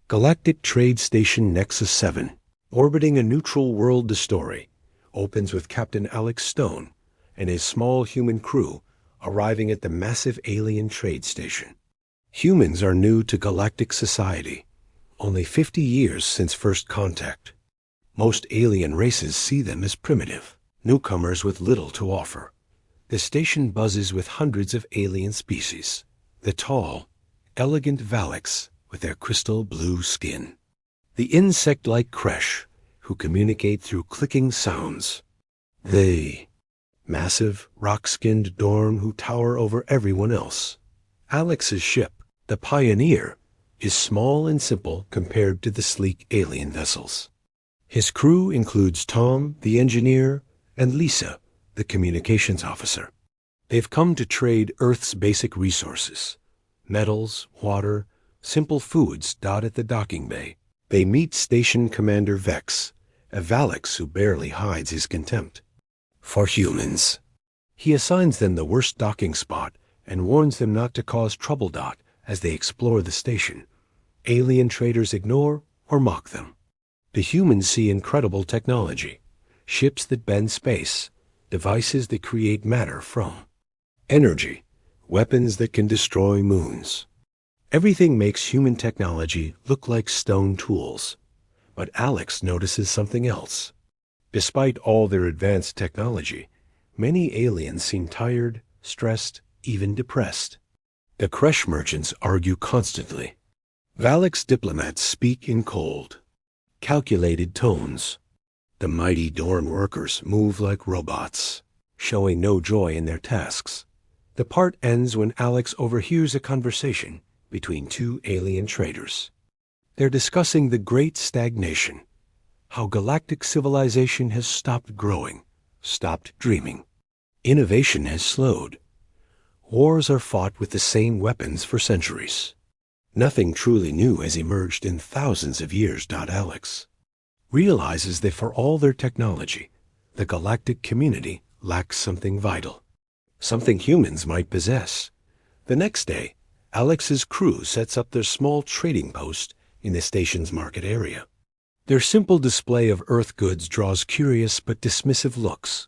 Galactic Trade Station Nexus 7, orbiting a neutral world. The story opens with Captain Alex Stone and his small human crew arriving at the massive alien trade station. Humans are new to galactic society, only 50 years since first contact. Most alien races see them as primitive, newcomers with little to offer. The station buzzes with hundreds of alien species. The tall, elegant Valaks with their crystal blue skin. The insect-like Kresh, who communicate through clicking sounds. The massive, rock-skinned Dorn who tower over everyone else. Alex's ship, the Pioneer, is small and simple compared to the sleek alien vessels. His crew includes Tom, the engineer, and Lisa, the communications officer. They've come to trade Earth's basic resources. Metals, water, simple foods dot at the docking bay. They meet Station Commander Vex, a Valaks who barely hides his contempt for humans. He assigns them the worst docking spot and warns them not to cause trouble. As they explore the station, alien traders ignore or mock them. The humans see incredible technology, ships that bend space, devices that create matter from energy, weapons that can destroy moons. Everything makes human technology look like stone tools. But Alex notices something else. Despite all their advanced technology, many aliens seem tired, stressed, even depressed. The Kresh merchants argue constantly. Valak's diplomats speak in cold, calculated tones. The mighty Dorn workers move like robots, showing no joy in their tasks. The part ends when Alex overhears a conversation between two alien traders. They're discussing the Great Stagnation, how galactic civilization has stopped growing, stopped dreaming. Innovation has slowed. Wars are fought with the same weapons for centuries. Nothing truly new has emerged in thousands of years. Alex realizes that for all their technology, the galactic community lacks something vital, something humans might possess. The next day, Alex's crew sets up their small trading post in the station's market area. Their simple display of Earth goods draws curious but dismissive looks.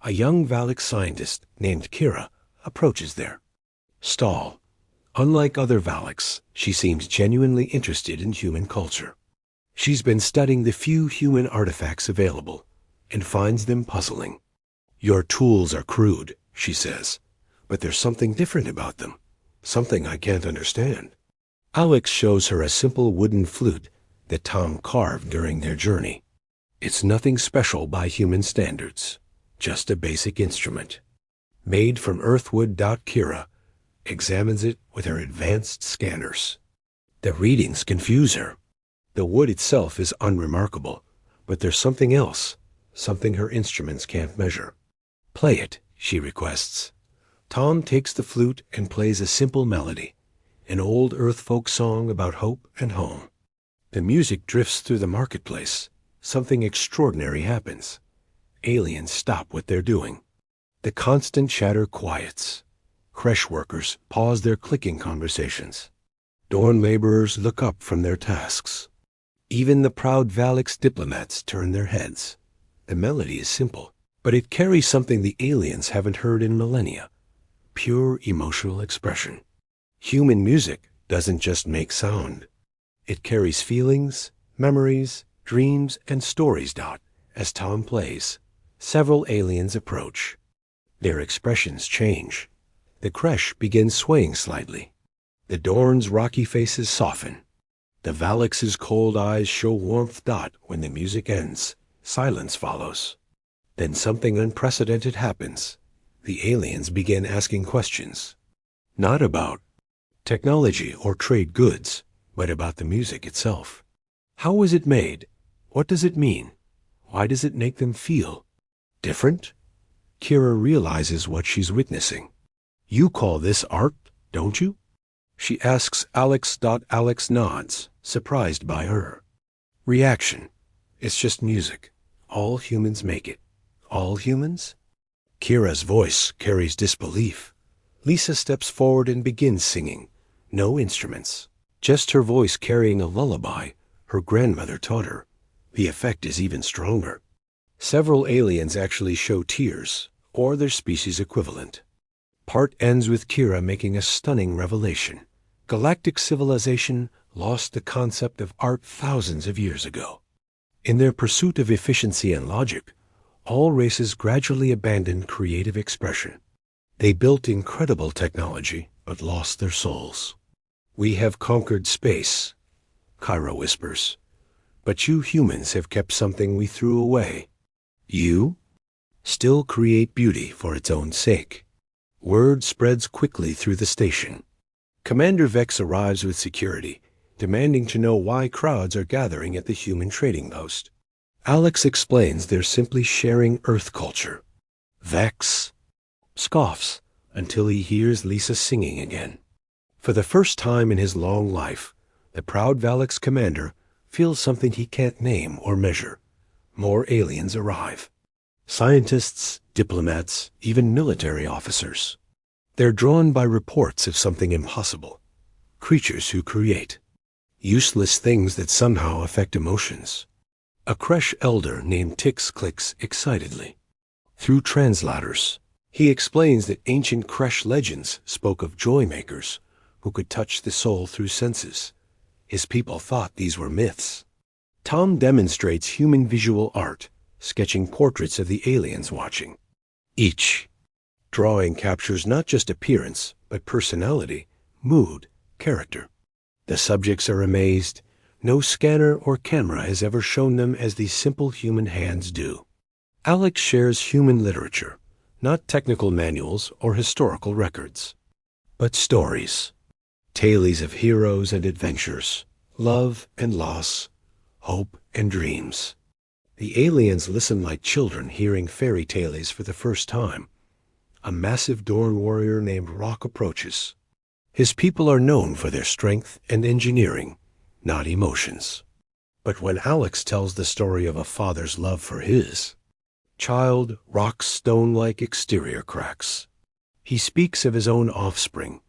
A young Valak scientist named Kira approaches their stall. Unlike other Valaks, she seems genuinely interested in human culture. She's been studying the few human artifacts available and finds them puzzling. "Your tools are crude," she says, "but there's something different about them, something I can't understand." Alex shows her a simple wooden flute that Tom carved during their journey. It's nothing special by human standards, just a basic instrument. Made from earthwood. Kira examines it with her advanced scanners. The readings confuse her. The wood itself is unremarkable, but there's something else, something her instruments can't measure. "Play it," she requests. Tom takes the flute and plays a simple melody, an old Earth folk song about hope and home. The music drifts through the marketplace. Something extraordinary happens. Aliens stop what they're doing. The constant chatter quiets. Kresh workers pause their clicking conversations. Dorn laborers look up from their tasks. Even the proud Valak's diplomats turn their heads. The melody is simple, but it carries something the aliens haven't heard in millennia. Pure emotional expression. Human music doesn't just make sound. It carries feelings, memories, dreams, and stories. As Tom plays, several aliens approach. Their expressions change. The Kresh begins swaying slightly. The Dorn's rocky faces soften. The Valaks' cold eyes show warmth. When the music ends, silence follows. Then something unprecedented happens. The aliens begin asking questions. Not about technology or trade goods, but about the music itself. How was it made? What does it mean? Why does it make them feel different? Kira realizes what she's witnessing. "You call this art, don't you?" she asks Alex. Alex nods, surprised by her reaction. "It's just music. All humans make it." "All humans?" Kira's voice carries disbelief. Lisa steps forward and begins singing. No instruments, Just her voice carrying a lullaby her grandmother taught her. The effect is even stronger. Several aliens actually show tears, or their species equivalent. Part ends with Kira making a stunning revelation. Galactic civilization lost the concept of art thousands of years ago. In their pursuit of efficiency and logic, all races gradually abandoned creative expression. They built incredible technology, but lost their souls. "We have conquered space," Kyra whispers. "But you humans have kept something we threw away. You still create beauty for its own sake." Word spreads quickly through the station. Commander Vex arrives with security, demanding to know why crowds are gathering at the human trading post. Alex explains they're simply sharing Earth culture. Vex scoffs until he hears Lisa singing again. For the first time in his long life, the proud Valix commander feels something he can't name or measure. More aliens arrive. Scientists, diplomats, even military officers. They're drawn by reports of something impossible. Creatures who create. Useless things that somehow affect emotions. A Kresh elder named Tix clicks excitedly. Through translators, he explains that ancient Kresh legends spoke of joy makers who could touch the soul through senses. His people thought these were myths. Tom demonstrates human visual art, sketching portraits of the aliens watching. Each drawing captures not just appearance, but personality, mood, character. The subjects are amazed. No scanner or camera has ever shown them as these simple human hands do. Alex shares human literature, not technical manuals or historical records, but stories. Tales of heroes and adventures, love and loss, hope and dreams. The aliens listen like children hearing fairy tales for the first time. A massive Dorn warrior named Rock approaches. His people are known for their strength and engineering, not emotions. But when Alex tells the story of a father's love for his child, Rock's stone-like exterior cracks. He speaks of his own offspring,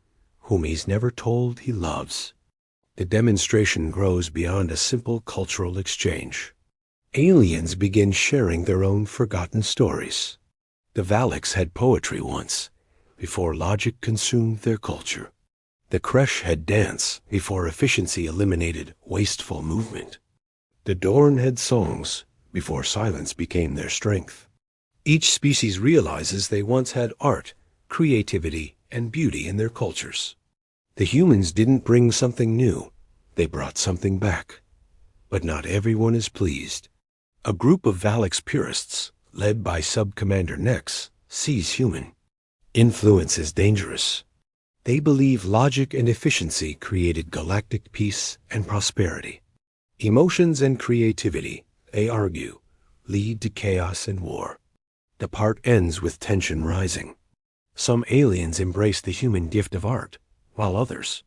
whom he's never told he loves. The demonstration grows beyond a simple cultural exchange. Aliens begin sharing their own forgotten stories. The Valix had poetry once, before logic consumed their culture. The Kresh had dance before efficiency eliminated wasteful movement. The Dorn had songs before silence became their strength. Each species realizes they once had art, creativity, and beauty in their cultures. The humans didn't bring something new, they brought something back. But not everyone is pleased. A group of Valix purists, led by Sub-Commander Nex, sees human influence as dangerous. They believe logic and efficiency created galactic peace and prosperity. Emotions and creativity, they argue, lead to chaos and war. The part ends with tension rising. Some aliens embrace the human gift of art, while others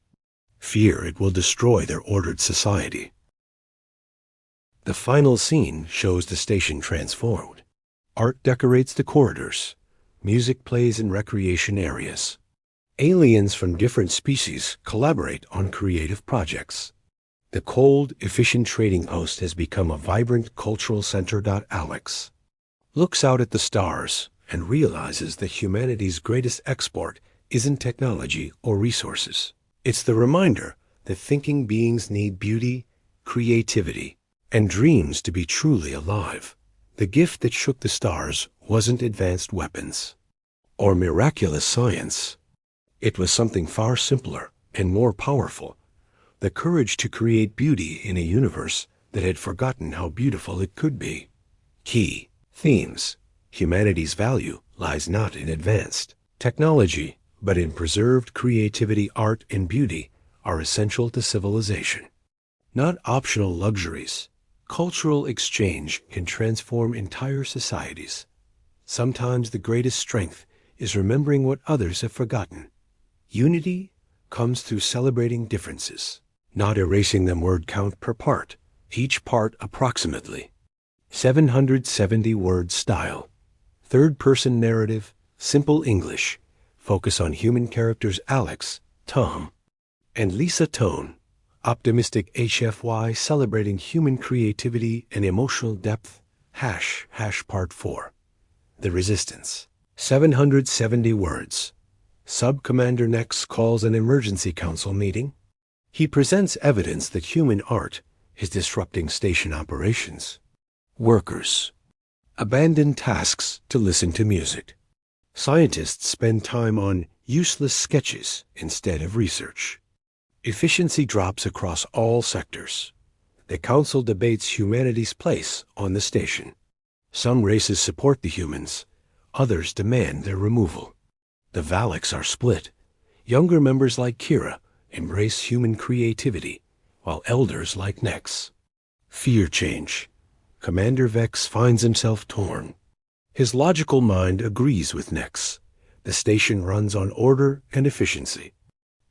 fear it will destroy their ordered society. The final scene shows the station transformed. Art decorates the corridors. Music plays in recreation areas. Aliens from different species collaborate on creative projects. The cold, efficient trading post has become a vibrant cultural center. Alex looks out at the stars and realizes that humanity's greatest export isn't technology or resources. It's the reminder that thinking beings need beauty, creativity, and dreams to be truly alive. The gift that shook the stars wasn't advanced weapons or miraculous science. It was something far simpler and more powerful, the courage to create beauty in a universe that had forgotten how beautiful it could be. Key themes. Humanity's value lies not in advanced technology, but in preserved creativity. Art and beauty are essential to civilization, not optional luxuries. Cultural exchange can transform entire societies. Sometimes the greatest strength is remembering what others have forgotten. Unity comes through celebrating differences, not erasing them. Word count per part, each part approximately 770 word style. Third-person narrative, simple English, focus on human characters Alex, Tom, and Lisa. Tone, Optimistic HFY celebrating human creativity and emotional depth. Part 4. The Resistance. 770 words. Sub-Commander Nex calls an emergency council meeting. He presents evidence that human art is disrupting station operations. Workers abandon tasks to listen to music. Scientists spend time on useless sketches instead of research. Efficiency drops across all sectors. The council debates humanity's place on the station. Some races support the humans, others demand their removal. The Valaks are split. Younger members like Kira embrace human creativity, while elders like Nex fear change. Commander Vex finds himself torn. His logical mind agrees with Nex. The station runs on order and efficiency.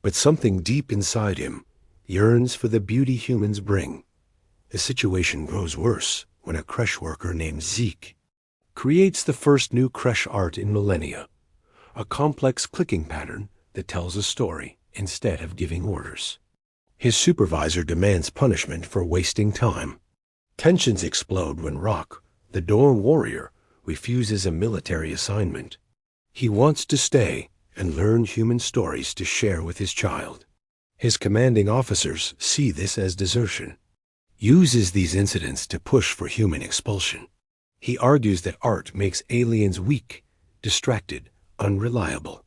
But something deep inside him yearns for the beauty humans bring. The situation grows worse when a creche worker named Zeke creates the first new creche art in millennia, a complex clicking pattern that tells a story instead of giving orders. His supervisor demands punishment for wasting time. Tensions explode when Rock, the dorm warrior, refuses a military assignment. He wants to stay and learn human stories to share with his child. His commanding officers see this as desertion, uses these incidents to push for human expulsion. He argues that art makes aliens weak, distracted, unreliable.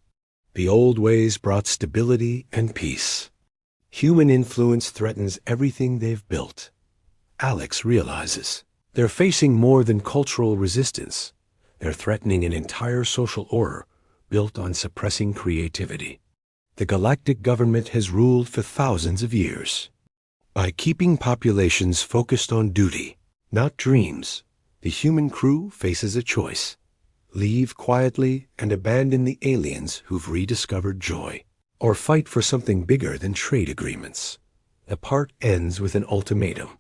The old ways brought stability and peace. Human influence threatens everything they've built. Alex realizes they're facing more than cultural resistance. They're threatening an entire social order built on suppressing creativity. The galactic government has ruled for thousands of years. By keeping populations focused on duty, not dreams, the human crew faces a choice: leave quietly and abandon the aliens who've rediscovered joy, or fight for something bigger than trade agreements. The part ends with an ultimatum.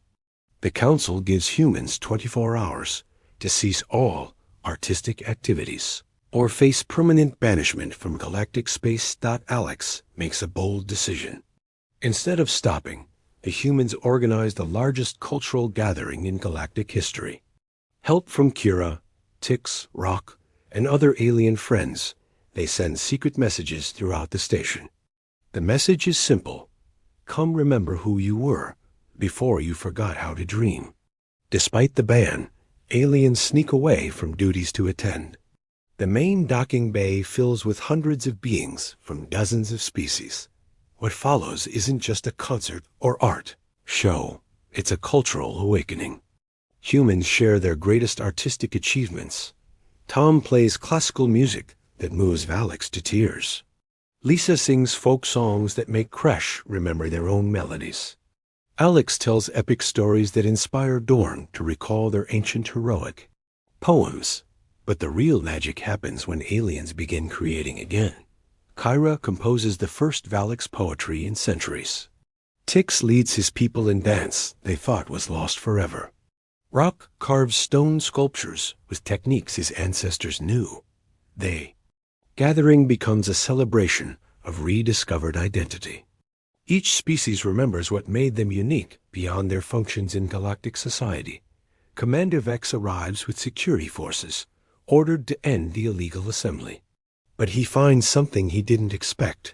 The Council gives humans 24 hours to cease all artistic activities, or face permanent banishment from galactic space. Alex makes a bold decision. Instead of stopping, the humans organize the largest cultural gathering in galactic history. Help from Kira, Tix, Rock, and other alien friends, they send secret messages throughout the station. The message is simple: come remember who you were before you forgot how to dream. Despite the ban, aliens sneak away from duties to attend. The main docking bay fills with hundreds of beings from dozens of species. What follows isn't just a concert or art show. It's a cultural awakening. Humans share their greatest artistic achievements. Tom plays classical music that moves Valaks to tears. Lisa sings folk songs that make Creche remember their own melodies. Alex tells epic stories that inspire Dorn to recall their ancient heroic poems. But the real magic happens when aliens begin creating again. Kyra composes the first Valaks poetry in centuries. Tix leads his people in dance they thought was lost forever. Rock carves stone sculptures with techniques his ancestors knew. Gathering becomes a celebration of rediscovered identity. Each species remembers what made them unique beyond their functions in galactic society. Commander Vex arrives with security forces, ordered to end the illegal assembly. But he finds something he didn't expect: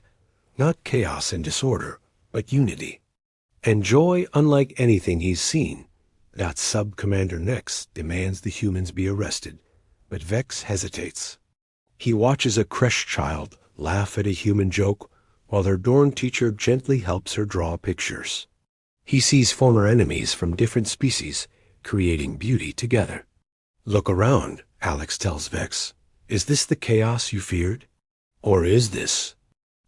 not chaos and disorder, but unity. And joy unlike anything he's seen. That Sub-Commander Nex demands the humans be arrested, but Vex hesitates. He watches a creche child laugh at a human joke while their dorm teacher gently helps her draw pictures. He sees former enemies from different species creating beauty together. Look around, Alex tells Vex. Is this the chaos you feared? Or is this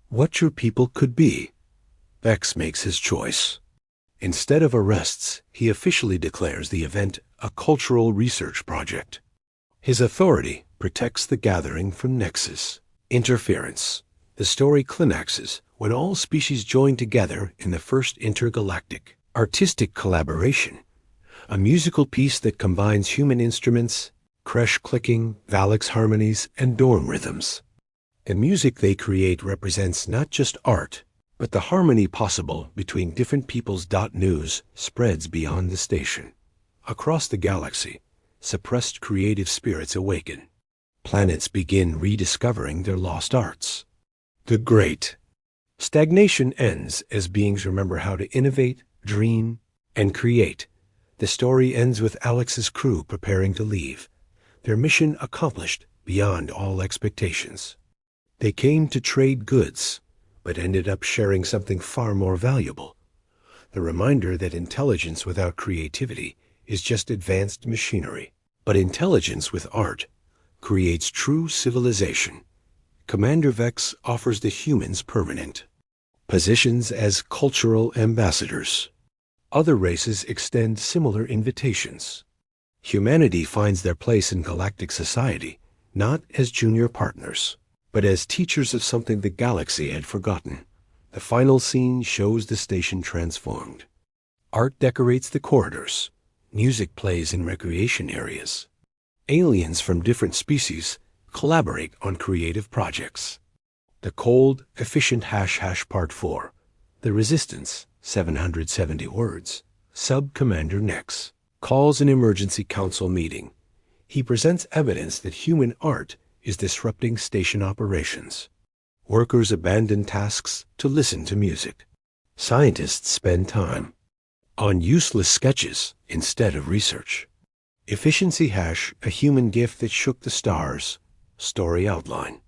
what your people could be? Vex makes his choice. Instead of arrests, he officially declares the event a cultural research project. His authority protects the gathering from nexus interference. The story climaxes when all species join together in the first intergalactic artistic collaboration, a musical piece that combines human instruments, creche clicking, Valaks harmonies, and dorm rhythms. The music they create represents not just art, But the harmony possible between different people's .news spreads beyond the station. Across the galaxy, suppressed creative spirits awaken. Planets begin rediscovering their lost arts. The Great Stagnation ends as beings remember how to innovate, dream, and create. The story ends with Alex's crew preparing to leave, their mission accomplished beyond all expectations. They came to trade goods, but ended up sharing something far more valuable. The reminder that intelligence without creativity is just advanced machinery. But intelligence with art creates true civilization. Commander Vex offers the humans permanent positions as cultural ambassadors. Other races extend similar invitations. Humanity finds their place in galactic society, not as junior partners, but as teachers of something the galaxy had forgotten. The final scene shows the station transformed. Art decorates the corridors. Music plays in recreation areas. Aliens from different species collaborate on creative projects. The cold, efficient # Part 4. The Resistance, 770 words. Sub-Commander Nex calls an emergency council meeting. He presents evidence that human art is disrupting station operations. Workers abandon tasks to listen to music. Scientists spend time on useless sketches instead of research. Efficiency #, a human gift that shook the stars. Story outline.